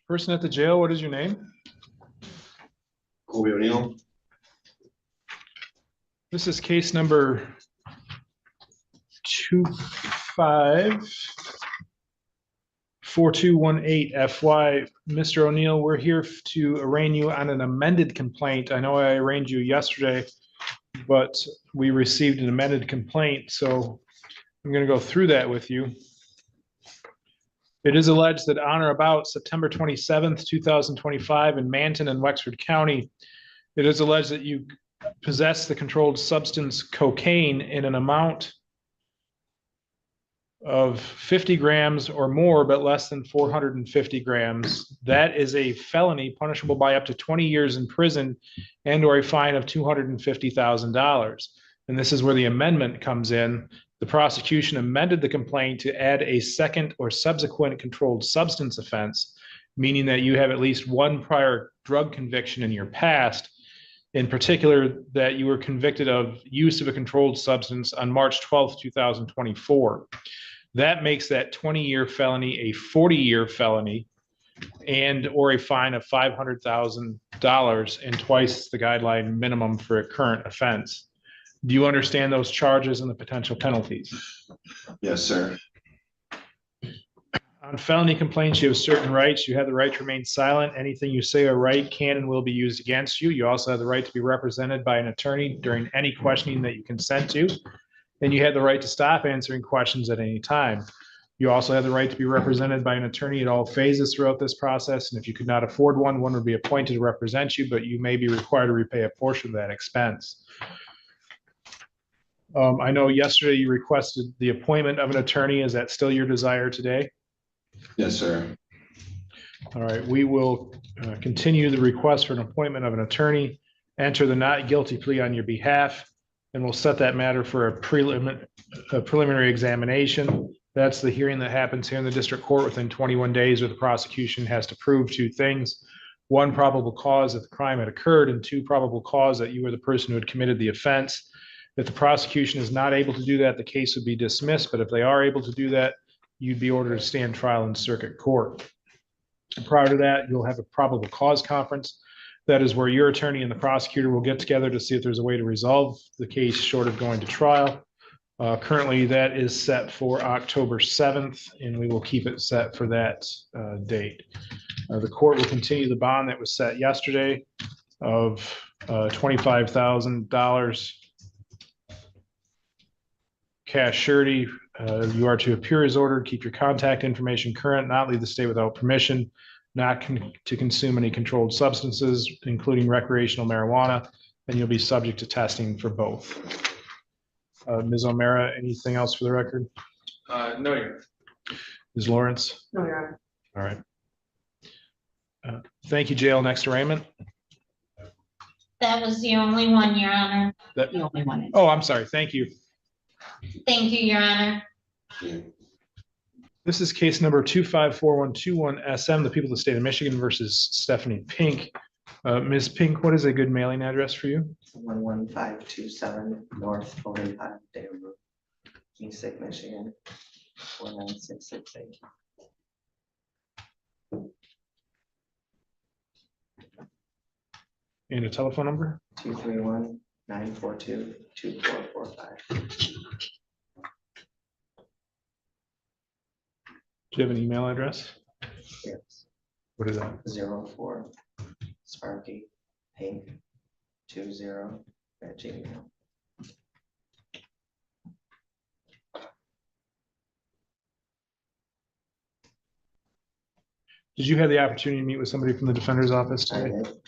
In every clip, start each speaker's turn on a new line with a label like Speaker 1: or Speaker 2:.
Speaker 1: Person at the jail, what is your name?
Speaker 2: Colby O'Neill.
Speaker 1: This is case number 254218 FY. Mr. O'Neill, we're here to arraign you on an amended complaint. I know I arraigned you yesterday, but we received an amended complaint, so I'm going to go through that with you. It is alleged that on or about September 27th, 2025 in Manton and Wexford County, it is alleged that you possess the controlled substance cocaine in an amount of 50 grams or more, but less than 450 grams. That is a felony punishable by up to 20 years in prison and or a fine of $250,000. And this is where the amendment comes in. The prosecution amended the complaint to add a second or subsequent controlled substance offense, meaning that you have at least one prior drug conviction in your past. In particular, that you were convicted of use of a controlled substance on March 12th, 2024. That makes that 20-year felony a 40-year felony and or a fine of $500,000 and twice the guideline minimum for a current offense. Do you understand those charges and the potential penalties?
Speaker 2: Yes, sir.
Speaker 1: On felony complaints, you have certain rights. You have the right to remain silent. Anything you say or write can and will be used against you. You also have the right to be represented by an attorney during any questioning that you consent to. And you have the right to stop answering questions at any time. You also have the right to be represented by an attorney at all phases throughout this process. And if you could not afford one, one would be appointed to represent you, but you may be required to repay a portion of that expense. I know yesterday you requested the appointment of an attorney. Is that still your desire today?
Speaker 2: Yes, sir.
Speaker 1: All right, we will continue the request for an appointment of an attorney, enter the not guilty plea on your behalf, and we'll set that matter for a preliminary examination. That's the hearing that happens here in the district court within 21 days, where the prosecution has to prove two things. One, probable cause that the crime had occurred, and two, probable cause that you were the person who had committed the offense. If the prosecution is not able to do that, the case would be dismissed. But if they are able to do that, you'd be ordered to stand trial in circuit court. And prior to that, you'll have a probable cause conference. That is where your attorney and the prosecutor will get together to see if there's a way to resolve the case short of going to trial. Currently, that is set for October 7th, and we will keep it set for that date. The court will continue the bond that was set yesterday of $25,000 cash surety. You are to appear as ordered, keep your contact information current, not leave the state without permission, not to consume any controlled substances, including recreational marijuana, and you'll be subject to testing for both. Ms. O'Mara, anything else for the record?
Speaker 3: No, Your Honor.
Speaker 1: Ms. Lawrence?
Speaker 4: No, Your Honor.
Speaker 1: All right. Thank you, jail. Next arraignment.
Speaker 5: That was the only one, Your Honor.
Speaker 1: The
Speaker 4: only one.
Speaker 1: Oh, I'm sorry. Thank you.
Speaker 5: Thank you, Your Honor.
Speaker 1: This is case number 254121 SM, the people of the state of Michigan versus Stephanie Pink. Ms. Pink, what is a good mailing address for you?
Speaker 4: 11527 North Felony Dam Road, Copenick, Michigan 49668.
Speaker 1: And a telephone number?
Speaker 4: 231-942-2445.
Speaker 1: Do you have an email address?
Speaker 4: Yes.
Speaker 1: What is that?
Speaker 4: 04 Sparky Pink 20@gmail.
Speaker 1: Did you have the opportunity to meet with somebody from the defender's office
Speaker 4: I
Speaker 1: today?
Speaker 4: did.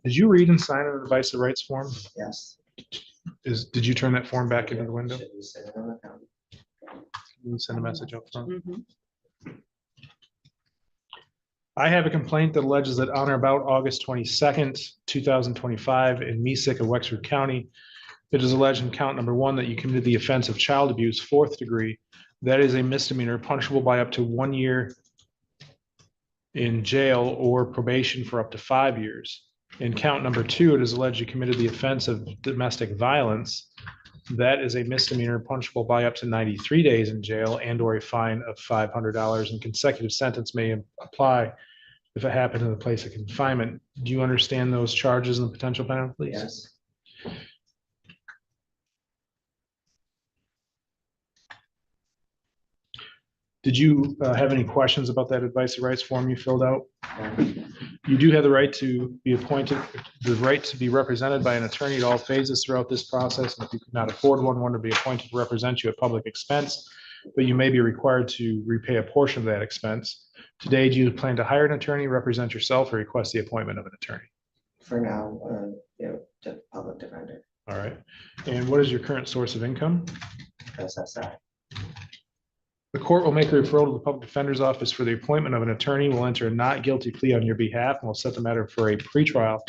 Speaker 1: Did you read and sign an advice of rights form?
Speaker 4: Yes.
Speaker 1: Did you turn that form back into the window?
Speaker 4: Should we send it on the county?
Speaker 1: Can you send a message up front?
Speaker 4: Mm-hmm.
Speaker 1: I have a complaint that alleges that on or about August 22nd, 2025 in Mesick of Wexford County, it is alleged in count number 1 that you committed the offense of child abuse, 4th degree. That is a misdemeanor punishable by up to 1 year in jail or probation for up to 5 years. In count number 2, it is alleged you committed the offense of domestic violence. That is a misdemeanor punishable by up to 93 days in jail and or a fine of $500, and consecutive sentence may apply if it happened in the place of confinement. Do you understand those charges and the potential penalties?
Speaker 4: Yes.
Speaker 1: Did you have any questions about that advice of rights form you filled out?
Speaker 4: No.
Speaker 1: You do have the right to be appointed, the right to be represented by an attorney at all phases throughout this process. And if you could not afford one to be appointed to represent you at public expense, but you may be required to repay a portion of that expense. Today, do you plan to hire an attorney, represent yourself, or request the appointment of an attorney?
Speaker 4: For now, the public defender,
Speaker 1: All right. And what is your current source of income?
Speaker 4: SSI.
Speaker 1: The court will make a referral to the public defender's office for the appointment of an attorney, will enter a not guilty plea on your behalf, and will set the matter for a pretrial.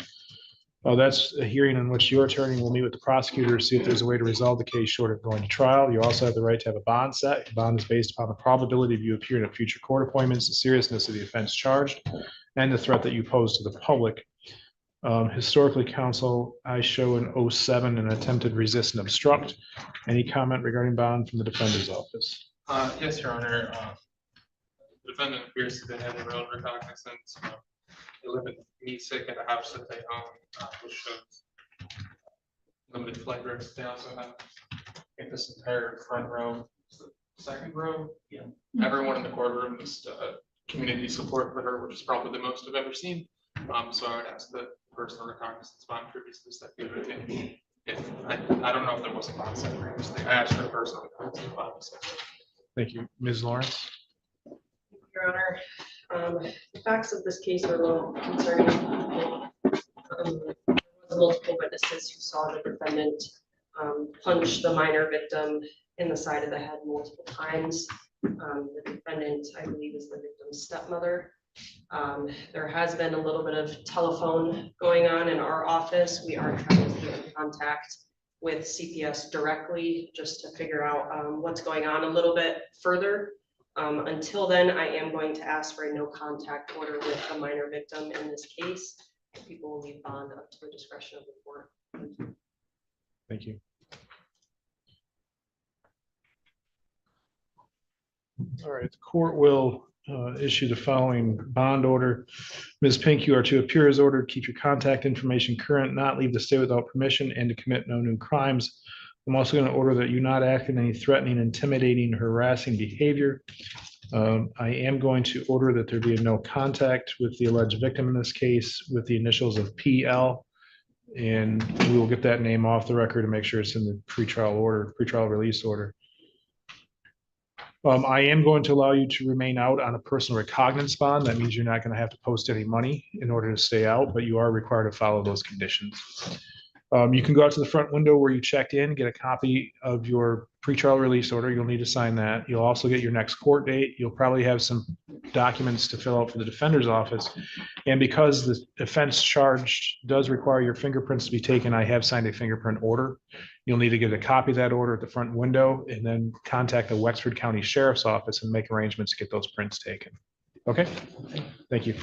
Speaker 1: That's a hearing in which your attorney will meet with the prosecutor to see if there's a way to resolve the case short of going to trial. You also have the right to have a bond set. A bond is based upon the probability of you appearing at future court appointments, the seriousness of the offense charged, and the threat that you pose to the public. Historically, counsel, I show in 07 an attempted resist and obstruct. Any comment regarding bond from the defender's office?
Speaker 3: Yes, Your Honor. The defendant appears to have a real recognizance. They live in Meesick at a house that they own, which shows limited flight risk. They also have, I think, this entire front row, second row. Yeah. Everyone in the courtroom is community support for her, which is probably the most I've ever seen. So I would ask the personal recognizance bond previously that you retain. If I don't know if there was a bond set previously. I asked for a personal recognizance bond.
Speaker 1: Thank you. Ms. Lawrence?
Speaker 6: Your Honor, the facts of this case are a little concerning. Multiple witnesses who saw the defendant punch the minor victim in the side of the head multiple times. The defendant, I believe, is the victim's stepmother. There has been a little bit of telephone going on in our office. We are trying to get in contact with CPS directly just to figure out what's going on a little bit further. Until then, I am going to ask for a no contact order with the minor victim in this case. People will leave bond up to the discretion of the court.
Speaker 1: Thank you. All right, the court will issue the following bond order. Ms. Pink, you are to appear as ordered, keep your contact information current, not leave the state without permission, and to commit no new crimes. I'm also going to order that you not act in any threatening, intimidating, harassing behavior. I am going to order that there be no contact with the alleged victim in this case with the initials of PL, and we will get that name off the record to make sure it's in the pretrial order, pretrial release order. I am going to allow you to remain out on a personal recognizance bond. That means you're not going to have to post any money in order to stay out, but you are required to follow those conditions. You can go out to the front window where you checked in, get a copy of your pretrial release order. You'll need to sign that. You'll also get your next court date. You'll probably have some documents to fill out for the defender's office. And because the offense charged does require your fingerprints to be taken, I have signed a fingerprint order. You'll need to get a copy of that order at the front window and then contact the Wexford County Sheriff's Office and make arrangements to get those prints taken. Okay, thank you.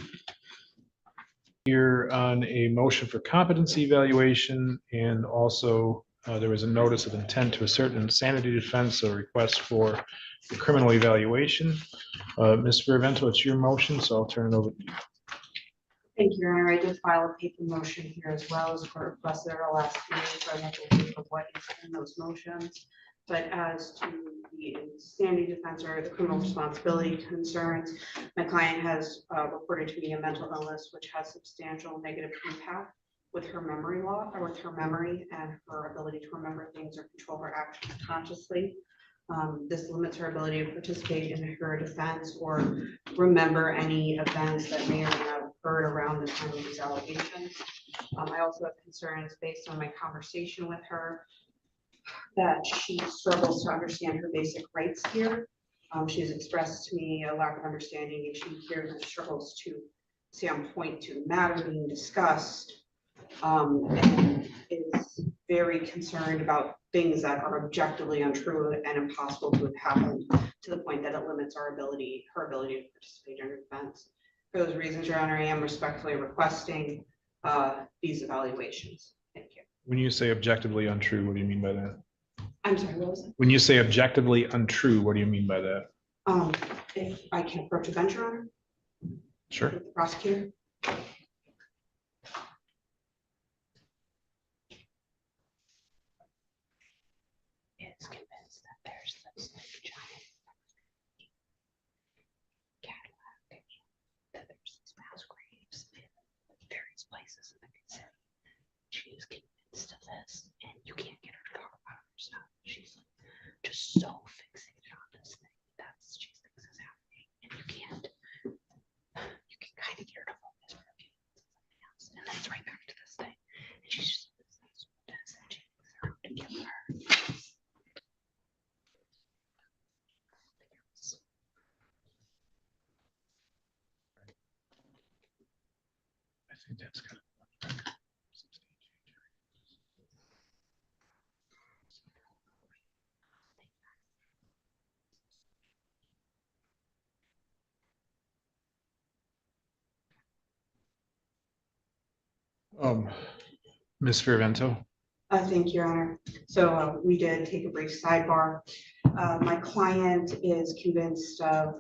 Speaker 1: Here on a motion for competency evaluation, and also there was a notice of intent to assert an insanity defense, a request for the criminal evaluation. Ms. Vervento, it's your motion, so I'll turn it over to you.
Speaker 7: Thank you, Your Honor. I did file a paper motion here as well as court requested at our last meeting, so I have to look at what is in those motions. But as to the insanity defense or the criminal responsibility concerns, my client has reported to me a mental illness which has substantial negative impact with her memory loss, or with her memory and her ability to remember things or control her actions consciously. This limits her ability to participate in her defense or remember any events that may or may not have occurred around the time of these allegations. I also have concerns based on my conversation with her that she struggles to understand her basic rights here. She has expressed to me a lack of understanding if she hears and struggles to stay on point to the matter being discussed, and is very concerned about things that are objectively untrue and impossible to have happened, to the point that it limits her ability to participate in her defense. For those reasons, Your Honor, I am respectfully requesting these evaluations. Thank you.
Speaker 1: When you say objectively untrue, what do you mean by that?
Speaker 7: I'm sorry, what was it?
Speaker 1: When you say objectively untrue, what do you mean by that?
Speaker 7: If I can approach a bench, Your Honor,
Speaker 1: Sure.
Speaker 7: with the prosecutor.
Speaker 8: Is convinced that there's this giant Cadillac, that there's these mass graves in various places in the city. She is convinced of this, and you can't get her to talk about her stuff. She's like just so fixated on this thing that's she thinks is happening, and you can kind of get her to focus for a few minutes on something else, and then it's right back to this thing, and she's just obsessed with this, and she thinks it's out to kill her.
Speaker 1: I think that's kind of. Ms. Fervento.
Speaker 7: Thank you, Your Honor. So we did take a brief sidebar. My client is convinced of,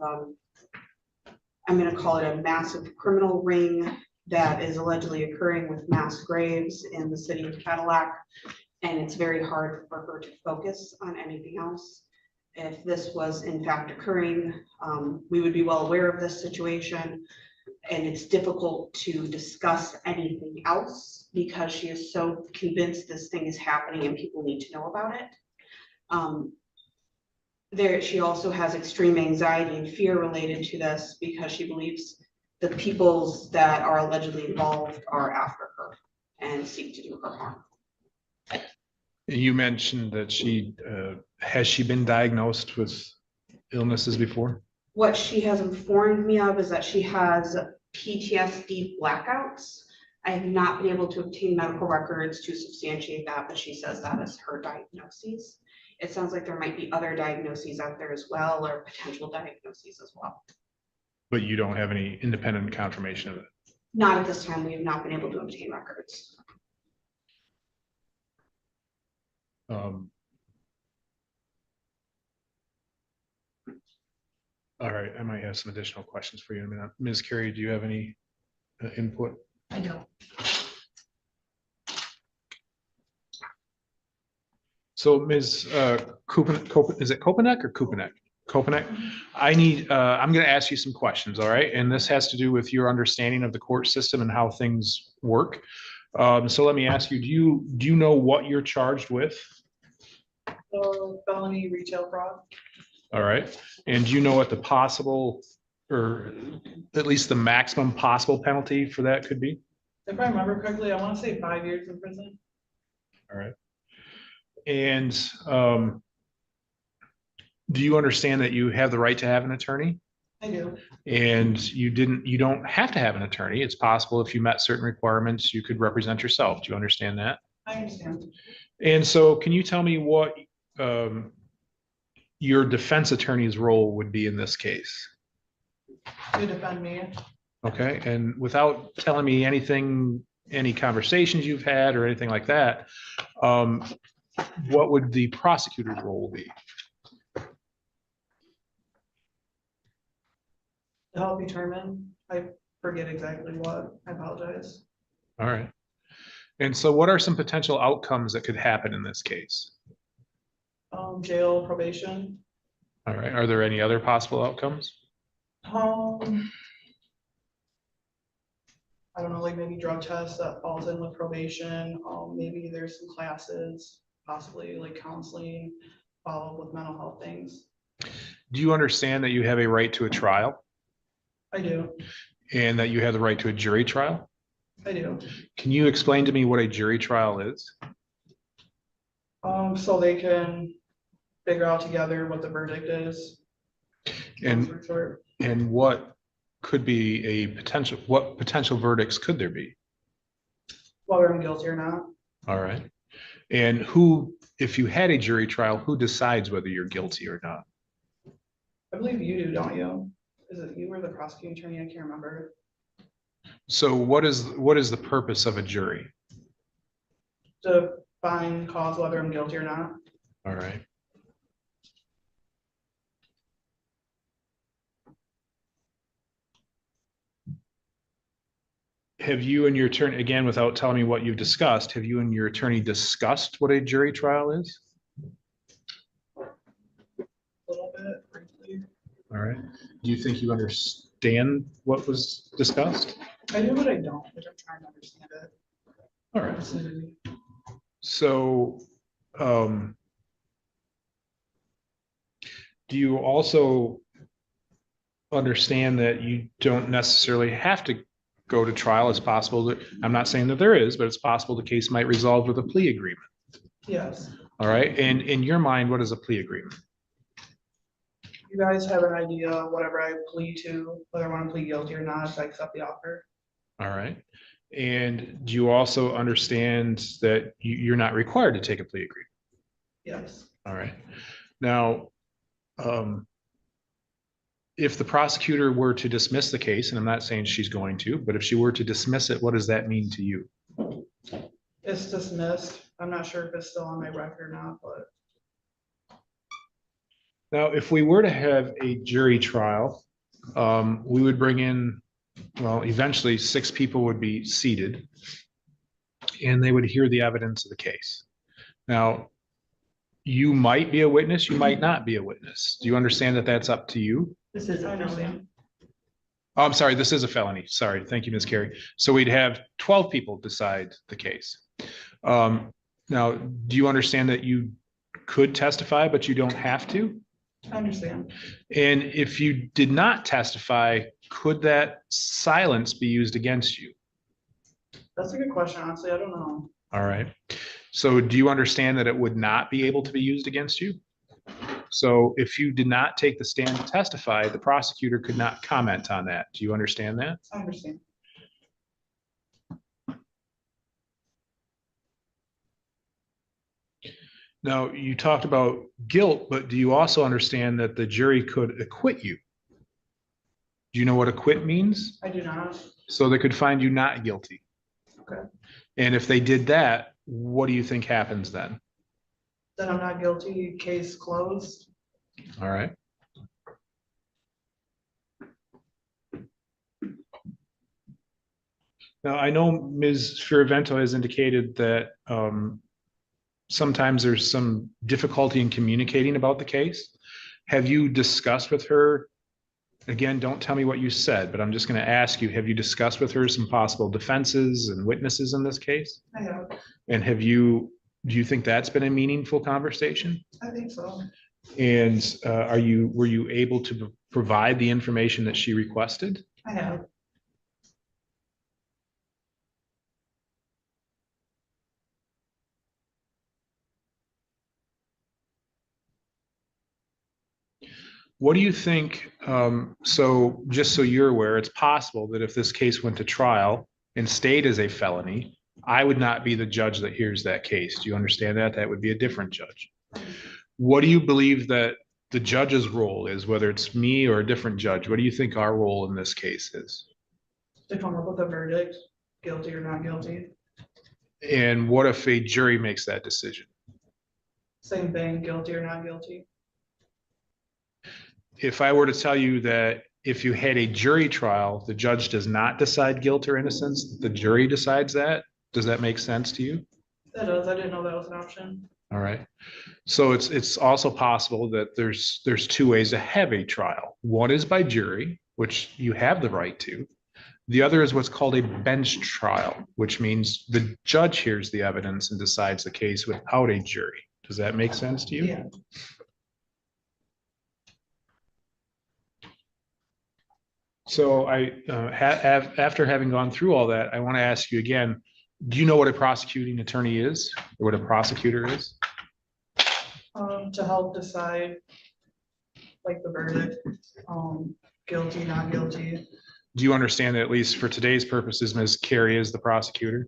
Speaker 7: I'm going to call it a massive criminal ring that is allegedly occurring with mass graves in the city of Cadillac. And it's very hard for her to focus on anything else. If this was in fact occurring, we would be well aware of this situation. And it's difficult to discuss anything else because she is so convinced this thing is happening and people need to know about it. She also has extreme anxiety and fear related to this because she believes the peoples that are allegedly involved are after her and seek to do her harm.
Speaker 1: You mentioned that has she been diagnosed with illnesses before?
Speaker 7: What she has informed me of is that she has PTSD blackouts. I have not been able to obtain medical records to substantiate that, but she says that is her diagnoses. It sounds like there might be other diagnoses out there as well, or potential diagnoses as well.
Speaker 1: But you don't have any independent confirmation of it?
Speaker 7: Not at this time. We have not been able to obtain records.
Speaker 1: All right, I might have some additional questions for you in a minute. Ms. Carey, do you have any input?
Speaker 4: I don't.
Speaker 1: So Ms. Is it Copenick or Copenick? Copenick. I'm going to ask you some questions, all right? And this has to do with your understanding of the court system and how things work. So let me ask you, do you know what you're charged with?
Speaker 9: Felony retail fraud.
Speaker 1: All right. And do you know what the possible, or at least the maximum possible penalty for that could be?
Speaker 9: If I remember correctly, I want to say 5 years in prison.
Speaker 1: All right. And do you understand that you have the right to have an attorney?
Speaker 9: I do.
Speaker 1: And you don't have to have an attorney. It's possible if you met certain requirements, you could represent yourself. Do you understand that?
Speaker 9: I understand.
Speaker 1: And so can you tell me what your defense attorney's role would be in this case?
Speaker 9: To defend me.
Speaker 1: Okay, and without telling me anything, any conversations you've had or anything like that, what would the prosecutor's role be?
Speaker 9: To help determine. I forget exactly what. I apologize.
Speaker 1: All right. And so what are some potential outcomes that could happen in this case?
Speaker 9: Jail, probation.
Speaker 1: All right. Are there any other possible outcomes?
Speaker 9: I don't know, like maybe drug tests that falls in with probation. Maybe there's some classes, possibly like counseling, follow up with mental health things.
Speaker 1: Do you understand that you have a right to a trial
Speaker 9: I do.
Speaker 1: and that you have the right to a jury trial?
Speaker 9: I do.
Speaker 1: Can you explain to me what a jury trial is?
Speaker 9: So they can figure out together what the verdict is.
Speaker 1: And what could be what potential verdicts could there be?
Speaker 9: Whether I'm guilty or not.
Speaker 1: All right. And if you had a jury trial, who decides whether you're guilty or not?
Speaker 9: I believe you do, don't you? Is it you or the prosecuting attorney? I can't remember.
Speaker 1: So what is the purpose of a jury?
Speaker 9: To find cause whether I'm guilty or not.
Speaker 1: All right. Have you and your attorney, again, without telling me what you've discussed, have you and your attorney discussed what a jury trial is?
Speaker 9: A little bit briefly.
Speaker 1: All right. Do you think you understand what was discussed?
Speaker 9: I do, but I don't, but I'm trying to understand it.
Speaker 1: All right.
Speaker 9: Absolutely.
Speaker 1: So, do you also understand that you don't necessarily have to go to trial? It's possible that, I'm not saying that there is, but it's possible the case might resolve with a plea agreement.
Speaker 9: Yes.
Speaker 1: All right. And in your mind, what is a plea agreement?
Speaker 9: You guys have an idea, whatever I plead to, whether I want to plead guilty or not, if I accept the offer.
Speaker 1: All right. And do you also understand that you're not required to take a plea agreement?
Speaker 9: Yes.
Speaker 1: All right. Now, if the prosecutor were to dismiss the case, and I'm not saying she's going to, but if she were to dismiss it, what does that mean to you?
Speaker 9: It's dismissed. I'm not sure if it's still on my record or not, but
Speaker 1: Now, if we were to have a jury trial, we would bring in, well, eventually 6 people would be seated and they would hear the evidence of the case. Now, you might be a witness, you might not be a witness. Do you understand that that's up to you?
Speaker 4: This is
Speaker 9: I
Speaker 4: a felony.
Speaker 9: understand.
Speaker 1: Oh, I'm sorry, this is a felony. Sorry. Thank you, Ms. Carey. So we'd have 12 people decide the case. Now, do you understand that you could testify, but you don't have to?
Speaker 9: I understand.
Speaker 1: And if you did not testify, could that silence be used against you?
Speaker 9: That's a good question. Honestly, I don't know.
Speaker 1: All right. So do you understand that it would not be able to be used against you? So if you did not take the stand to testify, the prosecutor could not comment on that. Do you understand that?
Speaker 9: I understand.
Speaker 1: Now, you talked about guilt, but do you also understand that the jury could acquit you? Do you know what acquit means?
Speaker 9: I do not.
Speaker 1: So they could find you not guilty.
Speaker 9: Okay.
Speaker 1: And if they did that, what do you think happens then?
Speaker 9: Then I'm not guilty, case closed.
Speaker 1: All right. Now, I know Ms. Fiorvento has indicated that sometimes there's some difficulty in communicating about the case. Have you discussed with her? Again, don't tell me what you said, but I'm just going to ask you, have you discussed with her some possible defenses and witnesses in this case?
Speaker 9: I have.
Speaker 1: And do you think that's been a meaningful conversation?
Speaker 9: I think so.
Speaker 1: And were you able to provide the information that she requested?
Speaker 9: I have.
Speaker 1: What do you think? So just so you're aware, it's possible that if this case went to trial and stayed as a felony, I would not be the judge that hears that case. Do you understand that? That would be a different judge. What do you believe that the judge's role is, whether it's me or a different judge? What do you think our role in this case is?
Speaker 9: To come up with a verdict, guilty or not guilty.
Speaker 1: And what if a jury makes that decision?
Speaker 9: Same thing, guilty or not guilty.
Speaker 1: If I were to tell you that if you had a jury trial, the judge does not decide guilt or innocence, the jury decides that, does that make sense to you?
Speaker 9: That does. I didn't know that was an option.
Speaker 1: All right. So it's also possible that there's 2 ways to have a trial. One is by jury, which you have the right to. The other is what's called a bench trial, which means the judge hears the evidence and decides the case without a jury. Does that make sense to you?
Speaker 9: Yeah.
Speaker 1: So after having gone through all that, I want to ask you again, do you know what a prosecuting attorney is or what a prosecutor is?
Speaker 9: To help decide like the verdict, guilty, not guilty.
Speaker 1: Do you understand that at least for today's purposes, Ms. Carey is the prosecutor?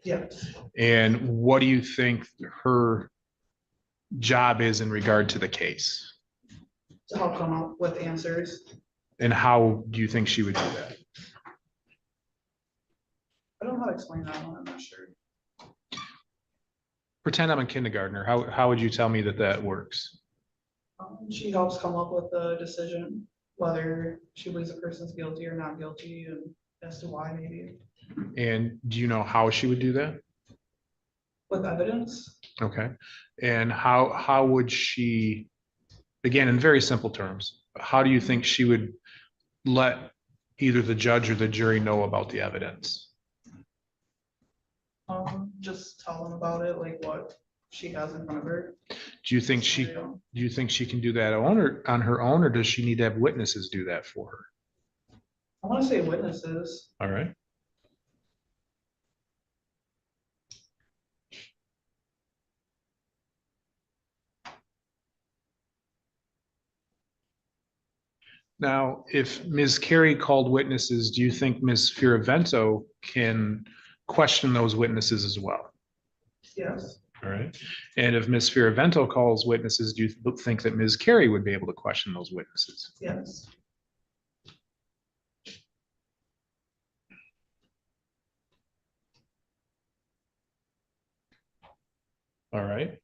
Speaker 9: Yes.
Speaker 1: And what do you think her job is in regard to the case?
Speaker 9: To help come up with answers.
Speaker 1: And how do you think she would do that?
Speaker 9: I don't know how to explain that one. I'm not sure.
Speaker 1: Pretend I'm a kindergartner. How would you tell me that that works?
Speaker 9: She helps come up with a decision, whether she believes a person's guilty or not guilty, and as to why maybe,
Speaker 1: And do you know how she would do that?
Speaker 9: with evidence.
Speaker 1: Okay. And how would she, again, in very simple terms, how do you think she would let either the judge or the jury know about the evidence?
Speaker 9: Just tell them about it, like what she has in front of her.
Speaker 1: Do you think she can do that on her own, or does she need to have witnesses do that for her?
Speaker 9: I want to say witnesses.
Speaker 1: All right. Now, if Ms. Carey called witnesses, do you think Ms. Firavento can question those witnesses as well?
Speaker 9: Yes.
Speaker 1: All right. And if Ms. Firavento calls witnesses, do you think that Ms. Carey would be able to question those witnesses?
Speaker 9: Yes.
Speaker 1: All right.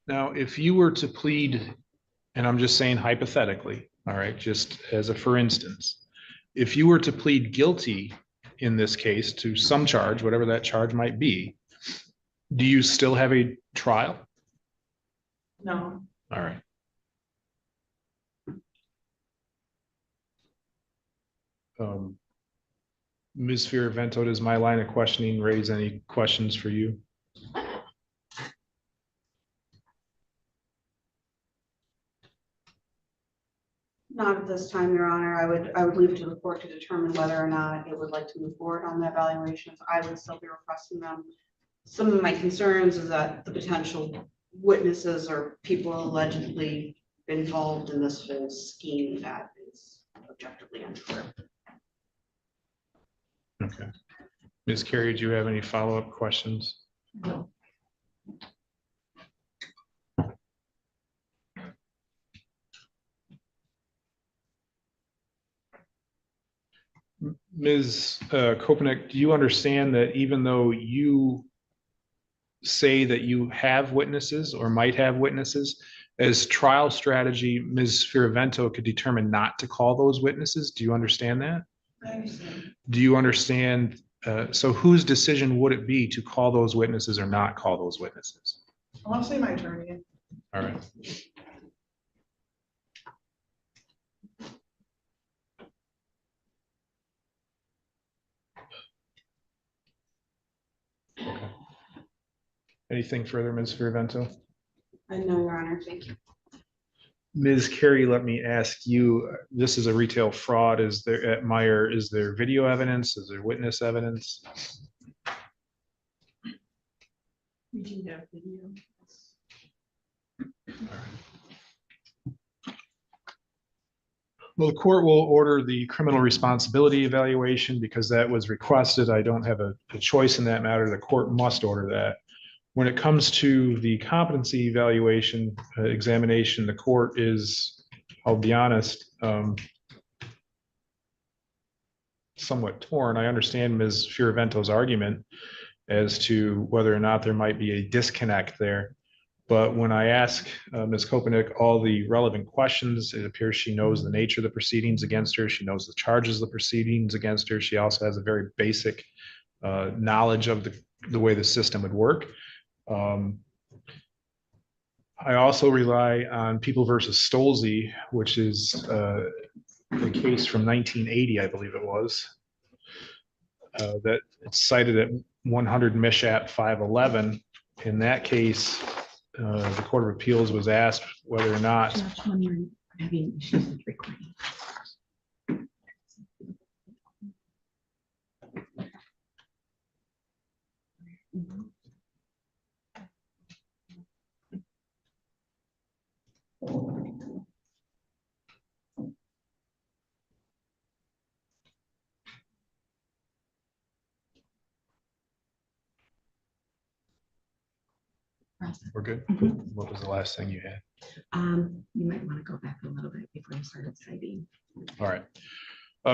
Speaker 1: Now, if you were to plead, and I'm just saying hypothetically, all right, just as a for instance, if you were to plead guilty in this case to some charge, whatever that charge might be, do you still have a trial?
Speaker 9: No.
Speaker 1: All right. Ms. Firavento, does my line of questioning raise any questions for you?
Speaker 7: Not at this time, Your Honor. I would leave it to the court to determine whether or not it would like to move forward on the evaluations. I would still be requesting them. Some of my concerns is that the potential witnesses or people allegedly involved in this whole scheme that is objectively untrue.
Speaker 1: Okay. Ms. Carey, do you have any follow-up questions?
Speaker 4: No.
Speaker 1: Ms. Copenick, do you understand that even though you say that you have witnesses or might have witnesses, as trial strategy, Ms. Firavento could determine not to call those witnesses? Do you understand that?
Speaker 9: I understand.
Speaker 1: Do you understand? So whose decision would it be to call those witnesses or not call those witnesses?
Speaker 9: I want to say my attorney.
Speaker 1: All right. Okay. Anything further, Ms. Firavento?
Speaker 7: I know, Your Honor. Thank you.
Speaker 1: Ms. Carey, let me ask you, this is a retail fraud. Is there at Meyer, is there video evidence? Is there witness evidence?
Speaker 9: We do have video.
Speaker 1: Well, the court will order the criminal responsibility evaluation because that was requested. I don't have a choice in that matter. The court must order that. When it comes to the competency evaluation examination, the court is, I'll be honest, somewhat torn. I understand Ms. Firavento's argument as to whether or not there might be a disconnect there. But when I ask Ms. Copenick all the relevant questions, it appears she knows the nature of the proceedings against her. She knows the charges of the proceedings against her. She also has a very basic knowledge of the way the system would work. I also rely on People versus Stolze, which is the case from 1980, I believe it was, that it's cited at 100 Mishat 511. In that case, the Court of Appeals was asked whether or not
Speaker 8: Judge, when you're having issues with recording.
Speaker 1: we're good. What was the last thing you had?
Speaker 8: You might want to go back a little bit before you started citing.
Speaker 1: All right.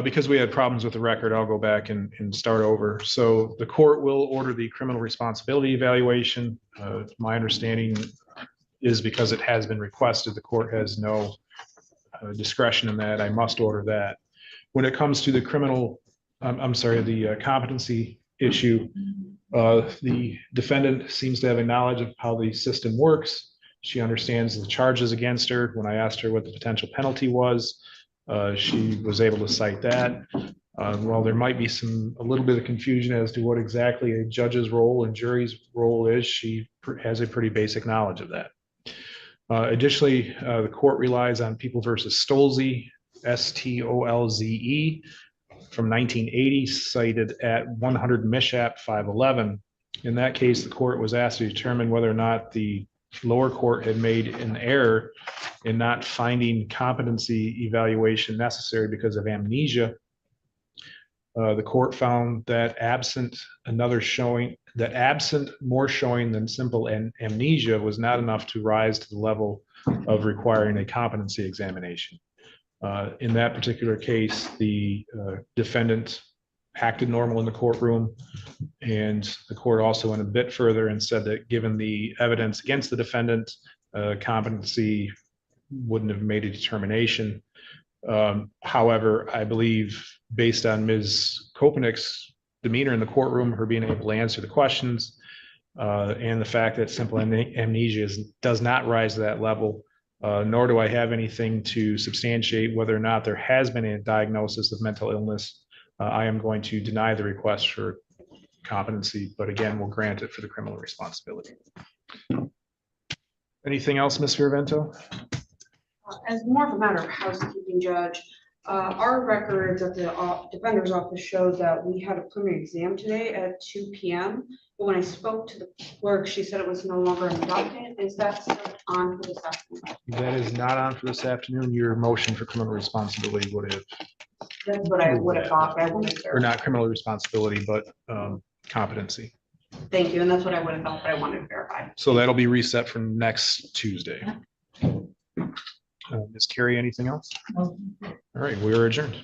Speaker 1: Because we had problems with the record, I'll go back and start over. So the court will order the criminal responsibility evaluation. My understanding is because it has been requested, the court has no discretion in that. I must order that. When it comes to the criminal, I'm sorry, the competency issue, the defendant seems to have a knowledge of how the system works. She understands the charges against her. When I asked her what the potential penalty was, she was able to cite that. While there might be a little bit of confusion as to what exactly a judge's role and jury's role is, she has a pretty basic knowledge of that. Additionally, the court relies on People versus Stolze, Stolze, from 1980, cited at 100 Mishap 511. In that case, the court was asked to determine whether or not the lower court had made an error in not finding competency evaluation necessary because of amnesia. The court found that absent more showing than simple amnesia was not enough to rise to the level of requiring a competency examination. In that particular case, the defendant acted normal in the courtroom, and the court also went a bit further and said that given the evidence against the defendant, competency wouldn't have made a determination. However, I believe based on Ms. Copenick's demeanor in the courtroom, her being able to answer the questions, and the fact that simple amnesia does not rise to that level, nor do I have anything to substantiate whether or not there has been a diagnosis of mental illness, I am going to deny the request for competency, but again, we'll grant it for the criminal responsibility. Anything else, Ms. Fiorvento?
Speaker 7: As more of a matter of housekeeping, Judge, our records at the defender's office showed that we had a preliminary exam today at 2 p.m. But when I spoke to the clerk, she said it was no longer in the docket. Is that still on for this afternoon?
Speaker 1: That is not on for this afternoon. Your motion for criminal responsibility would have,
Speaker 7: That's what I would have thought, but I wanted to
Speaker 1: or
Speaker 7: verify.
Speaker 1: not criminal responsibility, but competency.
Speaker 7: Thank you, and that's what I would have thought, but I wanted to verify.
Speaker 1: So that'll be reset for next Tuesday. Ms. Carey, anything else? All right, we are adjourned.